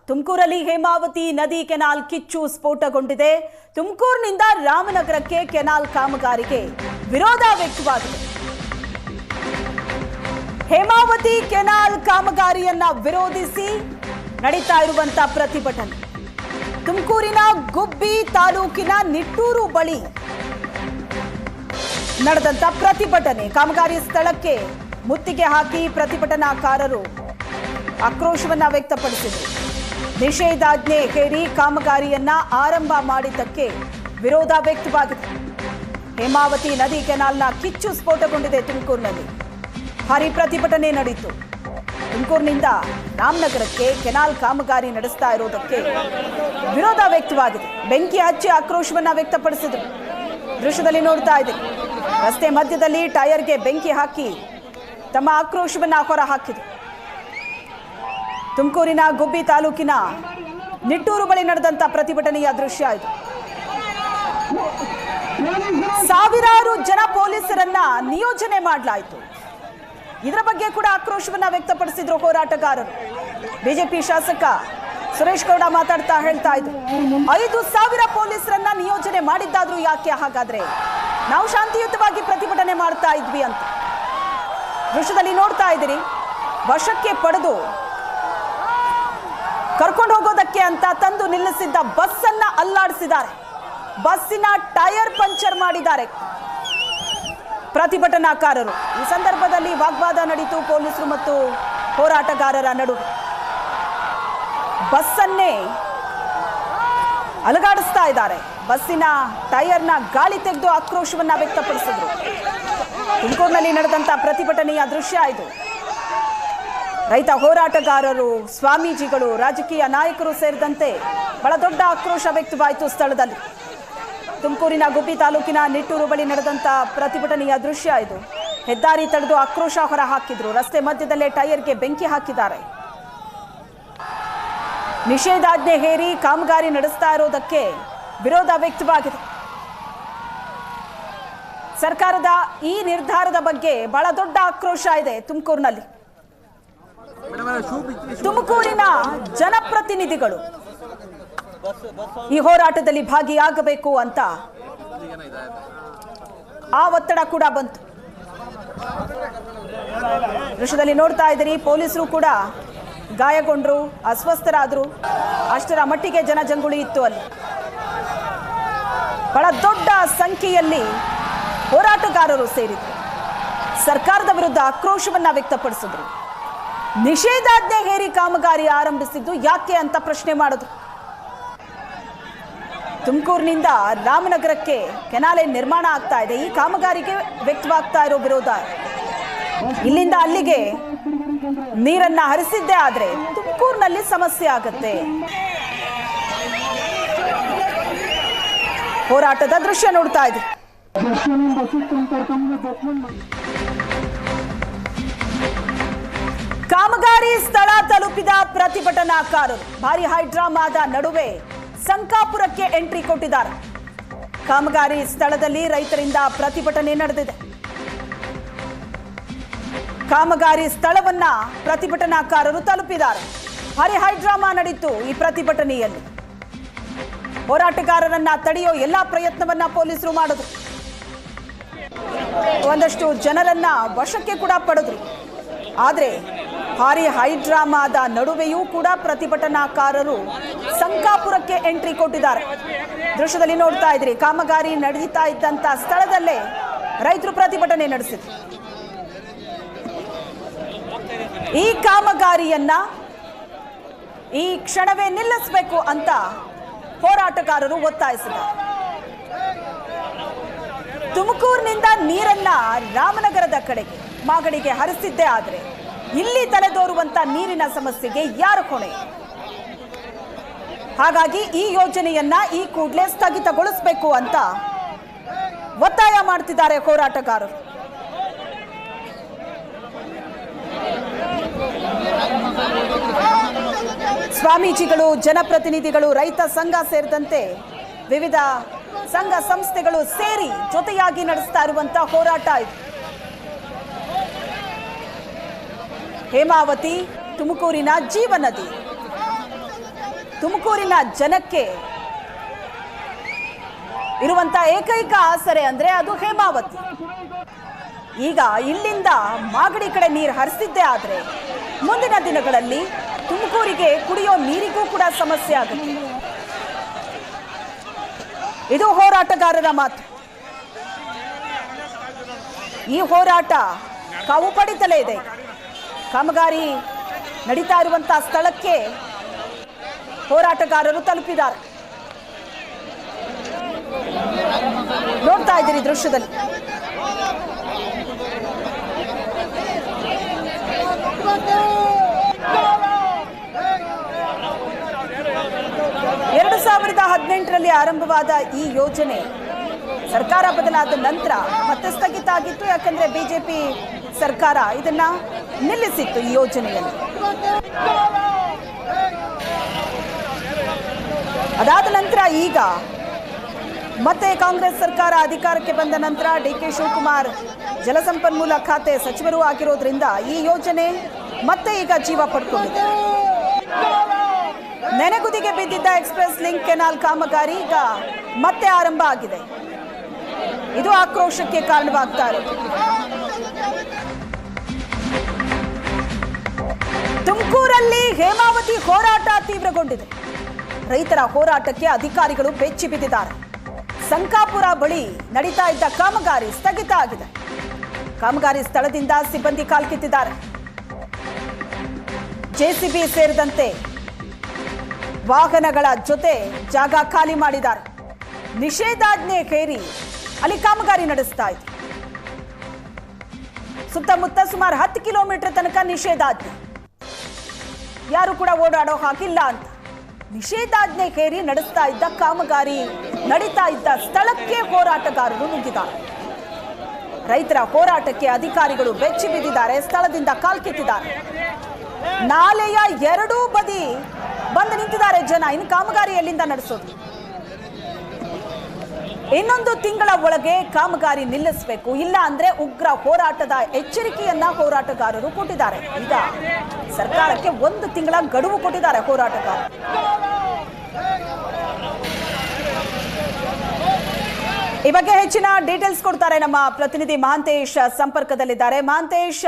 ತುಮಕೂರಲ್ಲಿ ಹೇಮಾವತಿ ನದಿ ಕೆನಾಲ್ ಕಿಚ್ಚು ಸ್ಫೋಟಗೊಂಡಿದೆ. ತುಮಕೂರಿನಿಂದ ರಾಮನಗರಕ್ಕೆ ಕೆನಾಲ್ ಕಾಮಗಾರಿಗೆ ವಿರೋಧ ವ್ಯಕ್ತವಾಗಿದೆ. ಹೇಮಾವತಿ ಕೆನಾಲ್ ಕಾಮಗಾರಿಯನ್ನ ವಿರೋಧಿಸಿ ನಡೀತಾ ಇರುವಂತ ಪ್ರತಿಭಟನೆ. ತುಮಕೂರಿನ ಗುಬ್ಬಿ ತಾಲೂಕಿನ ನಿಟ್ಟೂರು ಬಳಿ ನಡೆದಂತ ಪ್ರತಿಭಟನೆ. ಕಾಮಗಾರಿ ಸ್ಥಳಕ್ಕೆ ಮುತ್ತಿಗೆ ಹಾಕಿ ಪ್ರತಿಭಟನಾಕಾರರು ಆಕ್ರೋಶವನ್ನ ವ್ಯಕ್ತಪಡಿಸಿದರು. ನಿಷೇಧಾಜ್ಞೆ ಹೇರಿ ಕಾಮಗಾರಿಯನ್ನ ಆರಂಭ ಮಾಡಿದ್ದಕ್ಕೆ ವಿರೋಧ ವ್ಯಕ್ತವಾಗಿದೆ. ಹೇಮಾವತಿ ನದಿ ಕೆನಾಲ್ನ ಕಿಚ್ಚು ಸ್ಫೋಟಗೊಂಡಿದೆ. ತುಮಕೂರಿನಲ್ಲಿ ಭಾರಿ ಪ್ರತಿಭಟನೆ ನಡೆಯಿತು. ತುಮಕೂರಿನಿಂದ ರಾಮನಗರಕ್ಕೆ ಕೆನಾಲ್ ಕಾಮಗಾರಿ ನಡೆಸ್ತಾ ಇರೋದಕ್ಕೆ ವಿರೋಧ ವ್ಯಕ್ತವಾಗಿದೆ. ಬೆಂಕಿ ಹಚ್ಚಿ ಆಕ್ರೋಶವನ್ನ ವ್ಯಕ್ತಪಡಿಸಿದರು. ದೃಶ್ಯದಲ್ಲಿ ನೋಡ್ತಾ ಇದ್ದೀವಿ. ರಸ್ತೆ ಮಧ್ಯದಲ್ಲಿ ಟೈರ್ಗೆ ಬೆಂಕಿ ಹಾಕಿ ತಮ್ಮ ಆಕ್ರೋಶವನ್ನ ಹೊರ ಹಾಕಿದರು. ತುಮಕೂರಿನ ಗುಬ್ಬಿ ತಾಲೂಕಿನ ನಿಟ್ಟೂರು ಬಳಿ ನಡೆದಂತ ಪ್ರತಿಭಟನೆಯ ದೃಶ್ಯ ಇದು. ಸಾವಿರಾರು ಜನ ಪೊಲೀಸರನ್ನ ನಿಯೋಜನೆ ಮಾಡಲಾಯಿತು. ಇದರ ಬಗ್ಗೆ ಕೂಡ ಆಕ್ರೋಶವನ್ನ ವ್ಯಕ್ತಪಡಿಸಿದ್ರು ಹೋರಾಟಗಾರರು. ಬಿಜೆಪಿ ಶಾಸಕ ಸುರೇಶ್ ಗೌಡ ಮಾತಾಡ್ತಾ ಹೇಳ್ತಾ ಇದ್ರು, 5,000 ಪೊಲೀಸರನ್ನ ನಿಯೋಜನೆ ಮಾಡಿದ್ದಾದ್ರೂ ಯಾಕೆ ಹಾಗಾದ್ರೆ ನಾವು ಶಾಂತಿಯುತವಾಗಿ ಪ್ರತಿಭಟನೆ ಮಾಡ್ತಾ ಇದ್ವಿ ಅಂತ. ದೃಶ್ಯದಲ್ಲಿ ನೋಡ್ತಾ ಇದ್ದೀರಿ. ವಶಕ್ಕೆ ಪಡೆದು ಕರ್ಕೊಂಡು ಹೋಗೋದಕ್ಕೆ ಅಂತ ತಂದು ನಿಲ್ಲಿಸಿದ್ದ ಬಸ್ ಅನ್ನ ಅಲ್ಲಾಡಿಸಿದ್ದಾರೆ. ಬಸ್ಸಿನ ಟೈರ್ ಪಂಚರ್ ಮಾಡಿದ್ದಾರೆ ಪ್ರತಿಭಟನಾಕಾರರು. ಈ ಸಂದರ್ಭದಲ್ಲಿ ವಾಗ್ವಾದ ನಡೆಯಿತು ಪೊಲೀಸರು ಮತ್ತು ಹೋರಾಟಗಾರರ ನಡುವೆ. ಬಸ್ಸನ್ನೇ ಅಲುಗಾಡಿಸ್ತಾ ಇದ್ದಾರೆ. ಬಸ್ಸಿನ ಟೈರ್ನ ಗಾಳಿ ತೆಗೆದು ಆಕ್ರೋಶವನ್ನ ವ್ಯಕ್ತಪಡಿಸಿದ್ರು. ತುಮಕೂರಿನಲ್ಲಿ ನಡೆದಂತ ಪ್ರತಿಭಟನೆಯ ದೃಶ್ಯ ಇದು. ರೈತ ಹೋರಾಟಗಾರರು, ಸ್ವಾಮೀಜಿಗಳು, ರಾಜಕೀಯ ನಾಯಕರು ಸೇರಿದಂತೆ ಬಹಳ ದೊಡ್ಡ ಆಕ್ರೋಶ ವ್ಯಕ್ತವಾಯಿತು ಸ್ಥಳದಲ್ಲಿ. ತುಮಕೂರಿನ ಗುಬ್ಬಿ ತಾಲೂಕಿನ ನಿಟ್ಟೂರು ಬಳಿ ನಡೆದಂತ ಪ್ರತಿಭಟನೆಯ ದೃಶ್ಯ ಇದು. ಹೆದ್ದಾರಿ ತಡೆದು ಆಕ್ರೋಶ ಹೊರ ಹಾಕಿದ್ರು. ರಸ್ತೆ ಮಧ್ಯದಲ್ಲೇ ಟೈರ್ಗೆ ಬೆಂಕಿ ಹಾಕಿದ್ದಾರೆ. ನಿಷೇಧಾಜ್ಞೆ ಹೇರಿ ಕಾಮಗಾರಿ ನಡೆಸ್ತಾ ಇರೋದಕ್ಕೆ ವಿರೋಧ ವ್ಯಕ್ತವಾಗಿದೆ. ಸರ್ಕಾರದ ಈ ನಿರ್ಧಾರದ ಬಗ್ಗೆ ಬಹಳ ದೊಡ್ಡ ಆಕ್ರೋಶ ಇದೆ ತುಮಕೂರಿನಲ್ಲಿ. ತುಮಕೂರಿನ ಜನಪ್ರತಿನಿಧಿಗಳು ಈ ಹೋರಾಟದಲ್ಲಿ ಭಾಗಿಯಾಗಬೇಕು ಅಂತ ಆ ಒತ್ತಡ ಕೂಡ ಬಂತು. ದೃಶ್ಯದಲ್ಲಿ ನೋಡ್ತಾ ಇದ್ದೀರಿ. ಪೊಲೀಸರು ಕೂಡ ಗಾಯಗೊಂಡ್ರು, ಅಸ್ವಸ್ಥರಾದ್ರು. ಅಷ್ಟರ ಮಟ್ಟಿಗೆ ಜನಜಂಗುಳಿ ಇತ್ತು ಅಲ್ಲಿ. ಬಹಳ ದೊಡ್ಡ ಸಂಖ್ಯೆಯಲ್ಲಿ ಹೋರಾಟಗಾರರು ಸೇರಿದ್ರು. ಸರ್ಕಾರದ ವಿರುದ್ಧ ಆಕ್ರೋಶವನ್ನ ವ್ಯಕ್ತಪಡಿಸಿದ್ರು. ನಿಷೇಧಾಜ್ಞೆ ಹೇರಿ ಕಾಮಗಾರಿ ಆರಂಭಿಸಿದ್ದು ಯಾಕೆ ಅಂತ ಪ್ರಶ್ನೆ ಮಾಡಿದ್ರು. ತುಮಕೂರಿನಿಂದ ರಾಮನಗರಕ್ಕೆ ಕೆನಾಲೆ ನಿರ್ಮಾಣ ಆಗ್ತಾ ಇದೆ. ಈ ಕಾಮಗಾರಿಗೆ ವ್ಯಕ್ತವಾಗ್ತಾ ಇರೋ ವಿರೋಧ. ಇಲ್ಲಿಂದ ಅಲ್ಲಿಗೆ ನೀರನ್ನ ಹರಿಸಿದ್ದೇ ಆದ್ರೆ ತುಮಕೂರಿನಲ್ಲಿ ಸಮಸ್ಯೆ ಆಗತ್ತೆ. ಹೋರಾಟದ ದೃಶ್ಯ ನೋಡ್ತಾ ಇದೆ. ಕಾಮಗಾರಿ ಸ್ಥಳ ತಲುಪಿದ ಪ್ರತಿಭಟನಾಕಾರರು ಭಾರಿ ಹೈಡ್ರಾಮಾದ ನಡುವೆ ಸಂಕಾಪುರಕ್ಕೆ ಎಂಟ್ರಿ ಕೊಟ್ಟಿದ್ದಾರೆ. ಕಾಮಗಾರಿ ಸ್ಥಳದಲ್ಲಿ ರೈತರಿಂದ ಪ್ರತಿಭಟನೆ ನಡೆದಿದೆ. ಕಾಮಗಾರಿ ಸ್ಥಳವನ್ನ ಪ್ರತಿಭಟನಾಕಾರರು ತಲುಪಿದ್ದಾರೆ. ಭಾರಿ ಹೈಡ್ರಾಮಾ ನಡೆಯಿತು ಈ ಪ್ರತಿಭಟನೆಯಲ್ಲಿ. ಹೋರಾಟಗಾರರನ್ನ ತಡೆಯೋ ಎಲ್ಲಾ ಪ್ರಯತ್ನವನ್ನ ಪೊಲೀಸರು ಮಾಡಿದ್ರು. ಒಂದಷ್ಟು ಜನರನ್ನ ವಶಕ್ಕೆ ಕೂಡ ಪಡೆದ್ರು. ಆದ್ರೆ ಭಾರಿ ಹೈಡ್ರಾಮಾದ ನಡುವೆಯೂ ಕೂಡ ಪ್ರತಿಭಟನಾಕಾರರು ಸಂಕಾಪುರಕ್ಕೆ ಎಂಟ್ರಿ ಕೊಟ್ಟಿದ್ದಾರೆ. ದೃಶ್ಯದಲ್ಲಿ ನೋಡ್ತಾ ಇದ್ರಿ. ಕಾಮಗಾರಿ ನಡೀತಾ ಇದ್ದಂತ ಸ್ಥಳದಲ್ಲೇ ರೈತರು ಪ್ರತಿಭಟನೆ ನಡೆಸಿದ್ರು. ಈ ಕಾಮಗಾರಿಯನ್ನ ಈ ಕ್ಷಣವೇ ನಿಲ್ಲಿಸಬೇಕು ಅಂತ ಹೋರಾಟಗಾರರು ಒತ್ತಾಯಿಸಿದ್ದಾರೆ. ತುಮಕೂರಿನಿಂದ ನೀರನ್ನ ರಾಮನಗರದ ಕಡೆಗೆ ಮಾಗಡಿಗೆ ಹರಿಸಿದ್ದೇ ಆದ್ರೆ ಇಲ್ಲಿ ತಲೆದೋರುವಂತ ನೀರಿನ ಸಮಸ್ಯೆಗೆ ಯಾರು ಹೊಣೆ? ಹಾಗಾಗಿ ಈ ಯೋಜನೆಯನ್ನ ಈ ಕೂಡಲೇ ಸ್ಥಗಿತಗೊಳಿಸಬೇಕು ಅಂತ ಒತ್ತಾಯ ಮಾಡ್ತಿದ್ದಾರೆ ಹೋರಾಟಗಾರರು. ಸ್ವಾಮೀಜಿಗಳು, ಜನಪ್ರತಿನಿಧಿಗಳು, ರೈತ ಸಂಘ ಸೇರಿದಂತೆ ವಿವಿಧ ಸಂಘ ಸಂಸ್ಥೆಗಳು ಸೇರಿ ಜೊತೆಯಾಗಿ ನಡೆಸ್ತಾ ಇರುವಂತ ಹೋರಾಟ ಇದು. ಹೇಮಾವತಿ ತುಮಕೂರಿನ ಜೀವನದಿ. ತುಮಕೂರಿನ ಜನಕ್ಕೆ ಇರುವಂತ ಏಕೈಕ ಆಸರೆ ಅಂದ್ರೆ ಅದು ಹೇಮಾವತಿ. ಈಗ ಇಲ್ಲಿಂದ ಮಾಗಡಿ ಕಡೆ ನೀರು ಹರಿಸಿದ್ದೇ ಆದ್ರೆ ಮುಂದಿನ ದಿನಗಳಲ್ಲಿ ತುಮಕೂರಿಗೆ ಕುಡಿಯೋ ನೀರಿಗೂ ಕೂಡ ಸಮಸ್ಯೆ ಆಗುತ್ತೆ. ಇದು ಹೋರಾಟಗಾರರ ಮಾತು. ಈ ಹೋರಾಟ ಕಾವು ಪಡಿತಲೇ ಇದೆ. ಕಾಮಗಾರಿ ನಡೀತಾ ಇರುವಂತಹ ಸ್ಥಳಕ್ಕೆ ಹೋರಾಟಗಾರರು ತಲುಪಿದ್ದಾರೆ. ನೋಡ್ತಾ ಇದ್ದೀರಿ ದೃಶ್ಯದಲ್ಲಿ. ಎರಡು 2018ರಲ್ಲಿ ಆರಂಭವಾದ ಈ ಯೋಜನೆ ಸರ್ಕಾರ ಬದಲಾದ ನಂತರ ಮತ್ತೆ ಸ್ಥಗಿತ ಆಗಿತ್ತು. ಯಾಕಂದ್ರೆ ಬಿಜೆಪಿ ಸರ್ಕಾರ ಇದನ್ನ ನಿಲ್ಲಿಸಿತ್ತು ಈ ಯೋಜನೆಯಲ್ಲಿ. ಅದಾದ ನಂತರ ಈಗ ಮತ್ತೆ ಕಾಂಗ್ರೆಸ್ ಸರ್ಕಾರ ಅಧಿಕಾರಕ್ಕೆ ಬಂದ ನಂತರ ಡಿ.ಕೆ. ಶಿವಕುಮಾರ್ ಜಲಸಂಪನ್ಮೂಲ ಖಾತೆ ಸಚಿವರು ಆಗಿರೋದ್ರಿಂದ ಈ ಯೋಜನೆ ಮತ್ತೆ ಈಗ ಜೀವ ಪಡ್ಕೊಂಡಿದೆ. ನೆನೆಗುದಿಗೆ ಬಿದ್ದಿದ್ದ ಎಕ್ಸ್‌ಪ್ರೆಸ್ ಲಿಂಕ್ ಕೆನಾಲ್ ಕಾಮಗಾರಿ ಈಗ ಮತ್ತೆ ಆರಂಭ ಆಗಿದೆ. ಇದು ಆಕ್ರೋಶಕ್ಕೆ ಕಾರಣವಾಗ್ತಾ ಇರೋದು. ತುಮಕೂರಲ್ಲಿ ಹೇಮಾವತಿ ಹೋರಾಟ ತೀವ್ರಗೊಂಡಿದೆ. ರೈತರ ಹೋರಾಟಕ್ಕೆ ಅಧಿಕಾರಿಗಳು ಬೆಚ್ಚಿ ಬಿದ್ದಿದ್ದಾರೆ. ಸಂಕಾಪುರ ಬಳಿ ನಡೀತಾ ಇದ್ದ ಕಾಮಗಾರಿ ಸ್ಥಗಿತ ಆಗಿದೆ. ಕಾಮಗಾರಿ ಸ್ಥಳದಿಂದ ಸಿಬ್ಬಂದಿ ಕಾಲ್ಕಿತ್ತಿದ್ದಾರೆ. ಜೆಸಿಬಿ ಸೇರಿದಂತೆ ವಾಹನಗಳ ಜೊತೆ ಜಾಗ ಖಾಲಿ ಮಾಡಿದ್ದಾರೆ. ನಿಷೇಧಾಜ್ಞೆ ಹೇರಿ ಅಲ್ಲಿ ಕಾಮಗಾರಿ ನಡೆಸ್ತಾ ಇದ್ರು. ಸುತ್ತಮುತ್ತ ಸುಮಾರು 10 ಕಿಲೋಮೀಟರ್ ತನಕ ನಿಷೇಧಾಜ್ಞೆ, ಯಾರು ಕೂಡ ಓಡಾಡೋ ಹಾಗಿಲ್ಲ ಅಂತ ನಿಷೇಧಾಜ್ಞೆ ಹೇರಿ ನಡೆಸ್ತಾ ಇದ್ದ ಕಾಮಗಾರಿ ನಡೀತಾ ಇದ್ದ ಸ್ಥಳಕ್ಕೆ ಹೋರಾಟಗಾರರು ನುಗ್ಗಿದ್ದಾರೆ. ರೈತರ ಹೋರಾಟಕ್ಕೆ ಅಧಿಕಾರಿಗಳು ಬೆಚ್ಚಿ ಬಿದ್ದಿದ್ದಾರೆ. ಸ್ಥಳದಿಂದ ಕಾಲ್ಕಿತ್ತಿದ್ದಾರೆ. ನಾಲೆಯ ಎರಡೂ ಬದಿ ಬಂದು ನಿಂತಿದ್ದಾರೆ ಜನ. ಇನ್ನು ಕಾಮಗಾರಿ ಎಲ್ಲಿಂದ ನಡೆಸೋದು? ಇನ್ನೊಂದು ತಿಂಗಳ ಒಳಗೆ ಕಾಮಗಾರಿ ನಿಲ್ಲಿಸಬೇಕು, ಇಲ್ಲ ಅಂದ್ರೆ ಉಗ್ರ ಹೋರಾಟದ ಎಚ್ಚರಿಕೆಯನ್ನ ಹೋರಾಟಗಾರರು ಕೊಟ್ಟಿದ್ದಾರೆ. ಈಗ ಸರ್ಕಾರಕ್ಕೆ 1 ತಿಂಗಳ ಗಡುವು ಕೊಟ್ಟಿದ್ದಾರೆ ಹೋರಾಟಗಾರರು. ಈ ಬಗ್ಗೆ ಹೆಚ್ಚಿನ ಡೀಟೇಲ್ಸ್ ಕೊಡ್ತಾರೆ ನಮ್ಮ ಪ್ರತಿನಿಧಿ ಮಹಾಂತೇಶ್ ಸಂಪರ್ಕದಲ್ಲಿದ್ದಾರೆ. ಮಹಾಂತೇಶ್,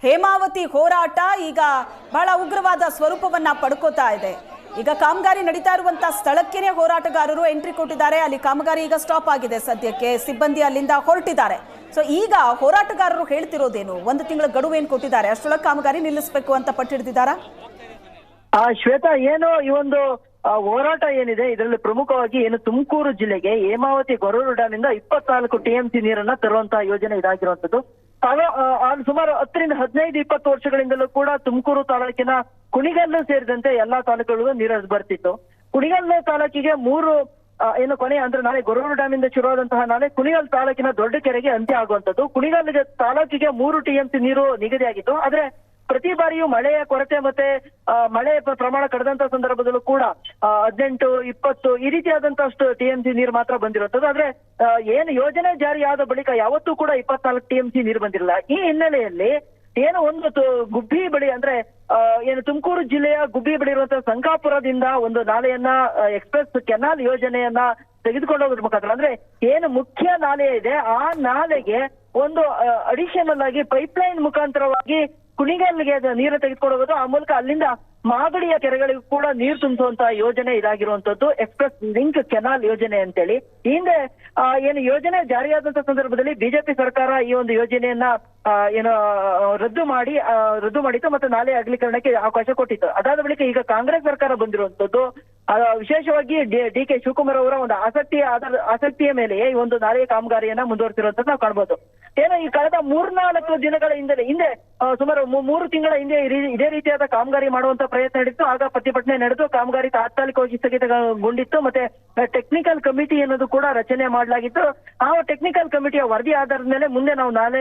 ಹೇಮಾವತಿ ಹೋರಾಟ ಈಗ ಬಹಳ ಉಗ್ರವಾದ ಸ್ವರೂಪವನ್ನ ಪಡ್ಕೋತಾ ಇದೆ. ಈಗ ಕಾಮಗಾರಿ ನಡೀತಾ ಇರುವಂತಹ ಸ್ಥಳಕ್ಕೇನೆ ಹೋರಾಟಗಾರರು ಎಂಟ್ರಿ ಕೊಟ್ಟಿದ್ದಾರೆ. ಅಲ್ಲಿ ಕಾಮಗಾರಿ ಈಗ ಸ್ಟಾಪ್ ಆಗಿದೆ. ಸದ್ಯಕ್ಕೆ ಸಿಬ್ಬಂದಿ ಅಲ್ಲಿಂದ ಹೊರಟಿದ್ದಾರೆ. ಸೊ ಈಗ ಹೋರಾಟಗಾರರು ಹೇಳ್ತಿರೋದೇನು? 1 ತಿಂಗಳ ಗಡುವು ಏನು ಕೊಟ್ಟಿದ್ದಾರೆ, ಅಷ್ಟೊಳಗೆ ಕಾಮಗಾರಿ ನಿಲ್ಲಿಸಬೇಕು ಅಂತ ಪಟ್ಟಿಡ್ತಿದ್ದಾರಾ? ಶ್ವೇತಾ, ಏನು ಈ ಒಂದು ಹೋರಾಟ ಏನಿದೆ ಇದರಲ್ಲಿ ಪ್ರಮುಖವಾಗಿ ಏನು ತುಮಕೂರು ಜಿಲ್ಲೆಗೆ ಹೇಮಾವತಿ ಗೊರೂರು ಡ್ಯಾಮ್ ಇಂದ 24 TMC ನೀರನ್ನ ತರುವಂತಹ ಯೋಜನೆ ಇದಾಗಿರುವಂತದ್ದು. ಸುಮಾರು 10 ರಿಂದ 15-20 ವರ್ಷಗಳಿಂದಲೂ ಕೂಡ ತುಮಕೂರು ತಾಲೂಕಿನ ಕುಣಿಗಲ್ಲು ಸೇರಿದಂತೆ ಎಲ್ಲಾ ತಾಲೂಕುಗಳಿಗೂ ನೀರು ಬರ್ತಿತ್ತು. ಕುಣಿಗಲ್ಲು ತಾಲೂಕಿಗೆ 3 ಏನು ಕೊನೆ ಅಂದ್ರೆ ನಾಳೆ ಗೊರೂರು ಡ್ಯಾಮ್ ಇಂದ ಶುರುವಾದಂತಹ ನಾಳೆ ಕುಣಿಗಲ್ ತಾಲೂಕಿನ ದೊಡ್ಡ ಕೆರೆಗೆ ಅಂತ್ಯ ಆಗುವಂತದ್ದು. ಕುಣಿಗಲ್ ತಾಲೂಕಿಗೆ 3 TMC ನೀರು ನಿಗದಿಯಾಗಿತ್ತು. ಆದ್ರೆ ಪ್ರತಿ ಬಾರಿಯೂ ಮಳೆಯ ಕೊರತೆ ಮತ್ತೆ ಮಳೆ ಪ್ರಮಾಣ ಕಡಿದಂತ ಸಂದರ್ಭದಲ್ಲೂ ಕೂಡ 18, 20 ಈ ರೀತಿಯಾದಂತಷ್ಟು TMC ನೀರು ಮಾತ್ರ ಬಂದಿರುವಂತದ್ದು. ಆದ್ರೆ ಏನು ಯೋಜನೆ ಜಾರಿಯಾದ ಬಳಿಕ ಯಾವತ್ತೂ ಕೂಡ 24 TMC ನೀರು ಬಂದಿರಲಿಲ್ಲ. ಈ ಹಿನ್ನೆಲೆಯಲ್ಲಿ ಏನು ಒಂದು ಗುಬ್ಬಿ ಬಳಿ ಅಂದ್ರೆ ಏನು ತುಮಕೂರು ಜಿಲ್ಲೆಯ ಗುಬ್ಬಿ ಬಳಿ ಇರುವಂತಹ ಸಂಕಾಪುರದಿಂದ ಒಂದು ನಾಲೆಯನ್ನ ಎಕ್ಸ್‌ಪ್ರೆಸ್ ಕೆನಾಲ್ ಯೋಜನೆಯನ್ನ ತೆಗೆದುಕೊಂಡು ಹೋಗೋದ್ರ ಮುಖಾಂತರ ಅಂದ್ರೆ ಏನು ಮುಖ್ಯ ನಾಲೆ ಇದೆ ಆ ನಾಲೆಗೆ ಒಂದು ಅಡಿಷನಲ್ ಆಗಿ ಪೈಪ್ಲೈನ್ ಮುಖಾಂತರವಾಗಿ ಕುಣಿಗಲ್ಗೆ ನೀರು ತೆಗೆದುಕೊಂಡು ಹೋಗೋದು, ಆ ಮೂಲಕ ಅಲ್ಲಿಂದ ಮಾಗಡಿಯ ಕೆರೆಗಳಿಗೂ ಕೂಡ ನೀರು ತುಂಬಿಸುವಂತಹ ಯೋಜನೆ ಇದಾಗಿರುವಂತದ್ದು ಎಕ್ಸ್‌ಪ್ರೆಸ್ ಲಿಂಕ್ ಕೆನಾಲ್ ಯೋಜನೆ ಅಂತೇಳಿ. ಹಿಂದೆ ಏನು ಯೋಜನೆ ಜಾರಿಯಾದಂತಹ ಸಂದರ್ಭದಲ್ಲಿ ಬಿಜೆಪಿ ಸರ್ಕಾರ ಈ ಒಂದು ಯೋಜನೆಯನ್ನ ಏನು ರದ್ದು ಮಾಡಿತ್ತು ಮತ್ತೆ ನಾಲೆ ಅಗಲೀಕರಣಕ್ಕೆ ಅವಕಾಶ ಕೊಟ್ಟಿತ್ತು. ಅದಾದ ಬಳಿಕ ಈಗ ಕಾಂಗ್ರೆಸ್ ಸರ್ಕಾರ ಬಂದಿರುವಂತದ್ದು ವಿಶೇಷವಾಗಿ ಡಿ.ಕೆ. ಶಿವಕುಮಾರ್ ಅವರ ಒಂದು ಆಸಕ್ತಿಯ ಮೇಲೆ ಈ ಒಂದು ನಾಲೆಯ ಕಾಮಗಾರಿಯನ್ನ ಮುಂದುವರಿಸಿರುವಂತದ್ದು ನಾವು ಕಾಣಬಹುದು. ಏನು ಈ ಕಳೆದ 3-4 ದಿನಗಳ ಹಿಂದೆ ಸುಮಾರು 3 ತಿಂಗಳ ಹಿಂದೆ ಇದೇ ರೀತಿಯಾದ ಕಾಮಗಾರಿ ಮಾಡುವಂತ ಪ್ರಯತ್ನ ನಡೆಯಿತು. ಆಗ ಪ್ರತಿಭಟನೆ ನಡೆದು ಕಾಮಗಾರಿ ತಾತ್ಕಾಲಿಕವಾಗಿ ಸ್ಥಗಿತಗೊಂಡಿತ್ತು. ಮತ್ತೆ ಟೆಕ್ನಿಕಲ್ ಕಮಿಟಿ ಅನ್ನೋದು ಕೂಡ ರಚನೆ ಮಾಡಲಾಗಿತ್ತು. ಆ ಟೆಕ್ನಿಕಲ್ ಕಮಿಟಿಯ ವರದಿ ಆಧಾರದ ಮೇಲೆ ಮುಂದೆ ನಾವು ನಾಲೆ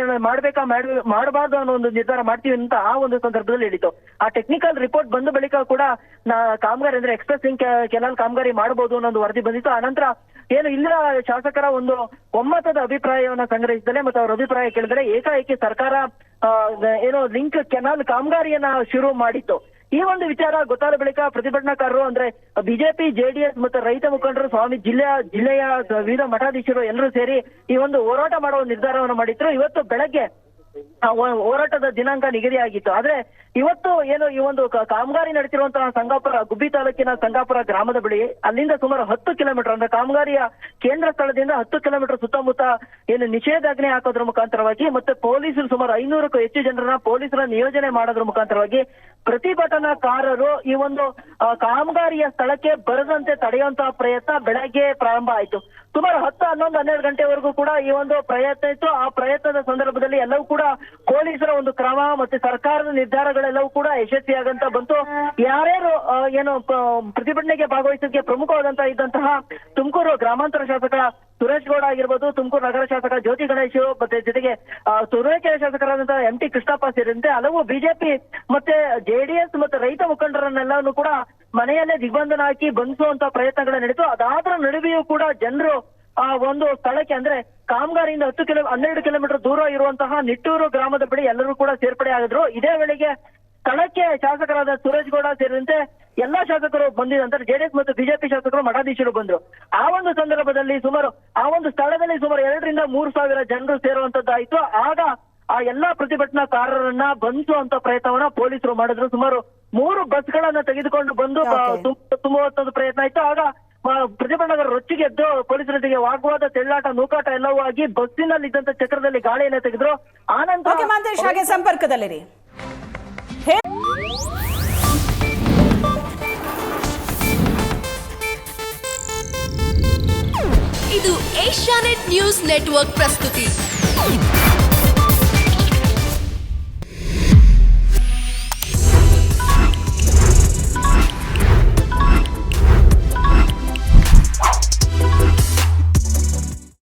ಮಾಡಬಾರ್ದು ಅನ್ನೋ ಒಂದು ನಿರ್ಧಾರ ಮಾಡ್ತೀವಿ ಅಂತ ಆ ಒಂದು ಸಂದರ್ಭದಲ್ಲಿ ಹೇಳಿತ್ತು. ಆ ಟೆಕ್ನಿಕಲ್ ರಿಪೋರ್ಟ್ ಬಂದ ಬಳಿಕ ಕೂಡ ಕಾಮಗಾರಿ ಅಂದ್ರೆ ಎಕ್ಸ್‌ಪ್ರೆಸ್ ಲಿಂಕ್ ಕೆನಾಲ್ ಕಾಮಗಾರಿ ಮಾಡಬಹುದು ಅನ್ನೋ ಒಂದು ವರದಿ ಬಂದಿತ್ತು. ಆನಂತರ ಏನು ಇಲ್ಲ ಶಾಸಕರ ಒಂದು ಒಮ್ಮತದ ಅಭಿಪ್ರಾಯವನ್ನ ಸಂಗ್ರಹಿಸಿದರೆ ಮತ್ತೆ ಅವರ ಅಭಿಪ್ರಾಯ ಕೇಳಿದರೆ ಏಕಾಏಕಿ ಸರ್ಕಾರ ಏನು ಲಿಂಕ್ ಕೆನಾಲ್ ಕಾಮಗಾರಿಯನ್ನ ಶುರು ಮಾಡಿತ್ತು. ಈ ಒಂದು ವಿಚಾರ ಗೊತ್ತಾದ ಬಳಿಕ ಪ್ರತಿಭಟನಾಕಾರರು ಅಂದ್ರೆ ಬಿಜೆಪಿ, ಜೆಡಿಎಸ್ ಮತ್ತು ರೈತ ಮುಖಂಡರು, ಜಿಲ್ಲೆಯ ವಿವಿಧ ಮಠಾಧೀಶರು ಎಲ್ಲರೂ ಸೇರಿ ಈ ಒಂದು ಹೋರಾಟ ಮಾಡುವ ನಿರ್ಧಾರವನ್ನು ಮಾಡಿದ್ರು. ಇವತ್ತು ಬೆಳಗ್ಗೆ ಹೋರಾಟದ ದಿನಾಂಕ ನಿಗದಿಯಾಗಿತ್ತು. ಆದ್ರೆ ಇವತ್ತು ಏನು ಈ ಒಂದು ಕಾಮಗಾರಿ ನಡೆಸಿರುವಂತಹ ಸಂಗಾಪುರ, ಗುಬ್ಬಿ ತಾಲೂಕಿನ ಸಂಗಾಪುರ ಗ್ರಾಮದ ಬಳಿ ಅಲ್ಲಿಂದ ಸುಮಾರು 10 ಕಿಲೋಮೀಟರ್ ಅಂದ್ರೆ ಕಾಮಗಾರಿಯ ಕೇಂದ್ರ ಸ್ಥಳದಿಂದ 10 ಕಿಲೋಮೀಟರ್ ಸುತ್ತಮುತ್ತ ಏನು ನಿಷೇಧಾಜ್ಞೆ ಹಾಕೋದ್ರ ಮುಖಾಂತರವಾಗಿ ಮತ್ತೆ ಪೊಲೀಸರು ಸುಮಾರು 500ಕ್ಕೂ ಹೆಚ್ಚು ಜನರನ್ನ ಪೊಲೀಸರ ನಿಯೋಜನೆ ಮಾಡೋದ್ರ ಮುಖಾಂತರವಾಗಿ ಪ್ರತಿಭಟನಾಕಾರರು ಈ ಒಂದು ಕಾಮಗಾರಿಯ ಸ್ಥಳಕ್ಕೆ ಬರದಂತೆ ತಡೆಯುವಂತಹ ಪ್ರಯತ್ನ ಬೆಳಗ್ಗೆ ಪ್ರಾರಂಭ ಆಯಿತು. ಸುಮಾರು 10, 11, 12 ಗಂಟೆವರೆಗೂ ಕೂಡ ಈ ಒಂದು ಪ್ರಯತ್ನ ಇತ್ತು. ಆ ಪ್ರಯತ್ನದ ಸಂದರ್ಭದಲ್ಲಿ ಎಲ್ಲವೂ ಕೂಡ ಪೊಲೀಸರ ಒಂದು ಕ್ರಮ ಮತ್ತೆ ಸರ್ಕಾರದ ನಿರ್ಧಾರಗಳೆಲ್ಲವೂ ಕೂಡ ಯಶಸ್ವಿಯಾಗಂತ ಬಂತು. ಯಾರ್ಯಾರು ಏನು ಪ್ರತಿಭಟನೆಗೆ ಭಾಗವಹಿಸೋಕೆ ಪ್ರಮುಖವಾದಂತ ಇದ್ದಂತಹ ತುಮಕೂರು ಗ್ರಾಮಾಂತರ ಶಾಸಕ ಸುರೇಶ್ ಗೌಡ ಆಗಿರ್ಬೋದು, ತುಮಕೂರು ನಗರ ಶಾಸಕ ಜ್ಯೋತಿ ಗಣೇಶ್ ಮತ್ತೆ ಜೊತೆಗೆ ತುರುವೇಕೆರೆ ಶಾಸಕರಾದಂತಹ MT ಕೃಷ್ಣಪ್ಪ ಸೇರಿದಂತೆ ಹಲವು ಬಿಜೆಪಿ ಮತ್ತೆ ಜೆಡಿಎಸ್ ಮತ್ತೆ ರೈತ ಮುಖಂಡರನ್ನೆಲ್ಲವನ್ನು ಕೂಡ ಮನೆಯಲ್ಲೇ ದಿಗ್ಬಂಧನ ಹಾಕಿ ಬಂಧಿಸುವಂತ ಪ್ರಯತ್ನಗಳು ನಡೀತು. ಅದಾದ್ರ ನಡುವೆಯೂ ಕೂಡ ಜನರು ಆ ಒಂದು ಸ್ಥಳಕ್ಕೆ ಅಂದ್ರೆ ಕಾಮಗಾರಿಯಿಂದ 12 ಕಿಲೋಮೀಟರ್ ದೂರ ಇರುವಂತಹ ನಿಟ್ಟೂರು ಗ್ರಾಮದ ಬಳಿ ಎಲ್ಲರೂ ಕೂಡ ಸೇರ್ಪಡೆ ಆಗಿದ್ರು. ಇದೇ ವೇಳೆಗೆ ಸ್ಥಳಕ್ಕೆ ಶಾಸಕರಾದ ಸುರೇಶ್ ಗೌಡ ಸೇರಿದಂತೆ ಎಲ್ಲಾ ಶಾಸಕರು ಬಂದಿದಂತೆ ಜೆಡಿಎಸ್ ಮತ್ತು ಬಿಜೆಪಿ ಶಾಸಕರು ಮಠಾಧೀಶರು ಬಂದ್ರು. ಆ ಒಂದು ಸಂದರ್ಭದಲ್ಲಿ ಆ ಒಂದು ಸ್ಥಳದಲ್ಲಿ ಸುಮಾರು 2,000 ರಿಂದ 3,000 ಜನರು ಸೇರುವಂತದ್ದಾಯ್ತು. ಆಗ ಆ ಎಲ್ಲಾ ಪ್ರತಿಭಟನಾಕಾರರನ್ನ ಬಂಧಿಸುವಂತ ಪ್ರಯತ್ನವನ್ನ ಪೊಲೀಸರು ಮಾಡಿದ್ರು. ಸುಮಾರು 3 ಬಸ್ಗಳನ್ನ ತೆಗೆದುಕೊಂಡು ಬಂದು ತುಂಬುವಂತ ಪ್ರಯತ್ನ ಆಯ್ತು. ಆಗ ಪ್ರತಿಭಟನಾಕಾರರು ರೊಚ್ಚಿಗೆ ಎದ್ದು ಪೊಲೀಸರೊಂದಿಗೆ ವಾಗ್ವಾದ, ತೆಳ್ಳಾಟ, ನೂಕಾಟ ಎಲ್ಲವೂ ಆಗಿ ಬಸ್ಸಿನಲ್ಲಿ ಇದ್ದಂತ ಚಕ್ರದಲ್ಲಿ ಗಾಳಿಯನ್ನ ತೆಗೆದ್ರು. ಆನಂತರ ಮಹಂತೇಶ್ ಹಾಗೆ ಸಂಪರ್ಕದಲ್ಲಿರಿ. ಇದು ಏಷ್ಯಾನೆಟ್ ನ್ಯೂಸ್ ನೆಟ್ವರ್ಕ್ ಪ್ರಸ್ತುತಿ.